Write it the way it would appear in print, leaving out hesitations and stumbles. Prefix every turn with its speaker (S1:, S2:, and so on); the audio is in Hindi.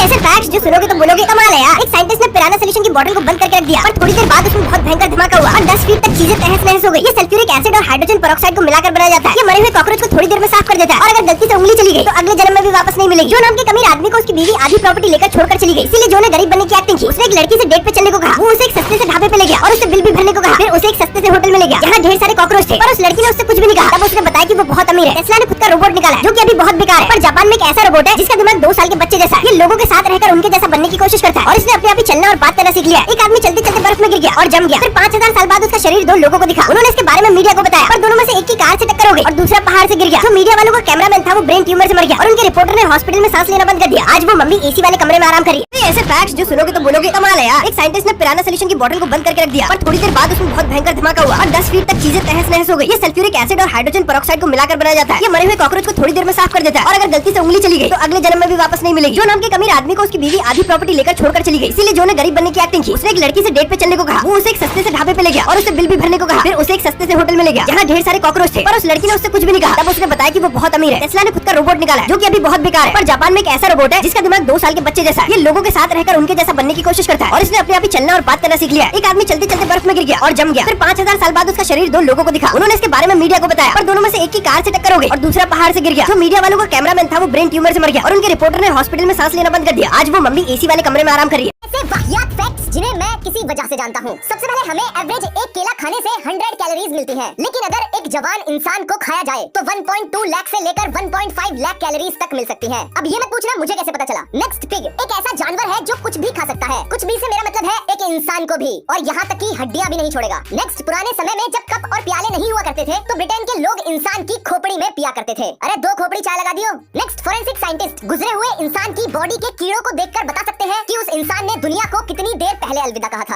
S1: ऐसे फैक्ट्स जो सुनोगे तो बोलोगे कमाल है यार। एक साइंटिस्ट ने पिराना सोल्यूशन की बोतल को बंद करके रख दिया और थोड़ी देर बाद उसमें बहुत भयंकर धमाका हुआ और 10 फीट तक चीजें तहस नहस हो गई। ये सल्फ्यूरिक एसिड और हाइड्रोजन पेरोक्साइड को मिलाकर बनाया जाता है। ये मरे हुए कॉकरोच को थोड़ी देर में साफ कर देता है और अगर गलती से उंगली चली गई तो अगले जन्म में भी वापस नहीं मिलेगी। जो नाम के अमीर आदमी को उसकी बीवी आधी प्रॉपर्टी लेकर छोड़कर चली गई, इसीलिए जो ने गरीब बनने की एक्टिंग की। उसने एक लड़की से डेट पे चलने को कहा, वो उसे एक सस्ते से ढाबे पे ले गया और उससे बिल भी भरने को कहा। फिर उसे एक सस्ते से होटल में ले गया जहाँ ढेर सारे कॉकरोच थे, पर उस लड़की ने उससे कुछ भी नहीं कहा। तब उसने बताया कि वो बहुत अमीर है। टेस्ला ने खुद का रोबोट निकाला है जो कि अभी बहुत बेकार है, पर जापान में एक ऐसा रोबोट है जिसका दिमाग 2 साल के बच्चे जैसा है। ये लोगों के साथ रहकर उनके जैसा बनने की कोशिश करता है और इसने अपने आप ही चलना और बात करना सीख लिया। एक आदमी चलते चलते बर्फ में गिर गया और जम गया। फिर 5000 साल बाद उसका शरीर 2 लोगों को दिखा। उन्होंने इसके बारे में मीडिया को बताया, पर दोनों में से एक की कार से टक्कर हो गई और दूसरा पहाड़ से गिर गया। जो मीडिया वालों का कैमरामैन था वो ब्रेन ट्यूमर से मर गया और उनके रिपोर्टर ने हॉस्पिटल में सांस लेना बंद कर दिया। आज वो मम्मी एसी वाले कमरे में आराम कर रही है। ऐसे फैक्ट्स जो सुनोगे तो बोलोगे कमाल है यार। एक साइंटिस्ट ने पिराना सोल्यूशन की बोतल को बंद करके रख दिया और थोड़ी देर बाद उसमें बहुत भयंकर धमाका हुआ और 10 फीट तक चीजें तहस नहस हो गई। ये सल्फ्यूरिक एसिड और हाइड्रोजन पेरोक्साइड को मिलाकर बनाया जाता है। ये मरे हुए कॉकरोच को थोड़ी देर में साफ कर देता है और अगर गलती से उंगली चली गई तो अगले जन्म में भी वापस नहीं मिलेगी। जो नाम के अमीर आदमी को उसकी बीवी आधी प्रॉपर्टी लेकर छोड़कर चली गई, इसीलिए जो ने गरीब बनने की एक्टिंग की। उसने एक लड़की से डेट पे चलने को कहा, वो उसे एक सस्ते से ढाबे पे ले गया और उसे बिल भी भरने को कहा। फिर उसे एक सस्ते से होटल में ले गया जहाँ ढेर सारे कॉकरोच थे, पर उस लड़की ने उससे कुछ भी नहीं कहा। तब उसने बताया कि वो बहुत अमीर है। टेस्ला ने खुद का रोबोट निकाला है जो कि अभी बहुत बेकार है, पर जापान में एक ऐसा रोबोट है जिसका दिमाग 2 साल के बच्चे जैसा है। ये लोगों के साथ रहकर उनके जैसा बनने की कोशिश करता है और इसने अपने आप ही चलना और बात करना सीख लिया। एक आदमी चलते चलते बर्फ में गिर गया और जम गया। फिर 5000 साल बाद उसका शरीर 2 लोगों को दिखा। उन्होंने इसके बारे में मीडिया को बताया, पर दोनों में से एक की कार से टक्कर हो गई और दूसरा पहाड़ से गिर गया। जो मीडिया वालों का कैमरामैन था वो ब्रेन ट्यूमर से मर गया और उनके रिपोर्टर ने हॉस्पिटल में सांस लेना बंद कर दिया। आज वो मम्मी एसी वाले कमरे में आराम कर रही है।
S2: ऐसे वाहियात फैक्ट्स जिन्हें मैं किसी वजह से जानता हूँ। सबसे पहले हमें एवरेज एक केला खाने से 100 कैलोरीज मिलती हैं, लेकिन अगर एक जवान इंसान को खाया जाए तो 1.2 लाख से लेकर 1.5 लाख कैलोरीज तक मिल सकती हैं। अब ये मत पूछना मुझे कैसे पता चला। नेक्स्ट पिग एक ऐसा जानवर है जो कुछ भी खा सकता है। कुछ भी से मेरा मतलब है एक इंसान को भी, और यहाँ तक कि हड्डियाँ भी नहीं छोड़ेगा। नेक्स्ट पुराने समय में जब कप और प्याले नहीं हुआ करते थे तो ब्रिटेन के लोग इंसान की खोपड़ी में पिया करते थे। अरे 2 खोपड़ी चाय लगा दियो। नेक्स्ट फोरेंसिक साइंटिस्ट गुजरे हुए इंसान की बॉडी के कीड़ों को देखकर बता सकते हैं कि उस इंसान ने दुनिया को कितनी देर पहले अलविदा कहा था।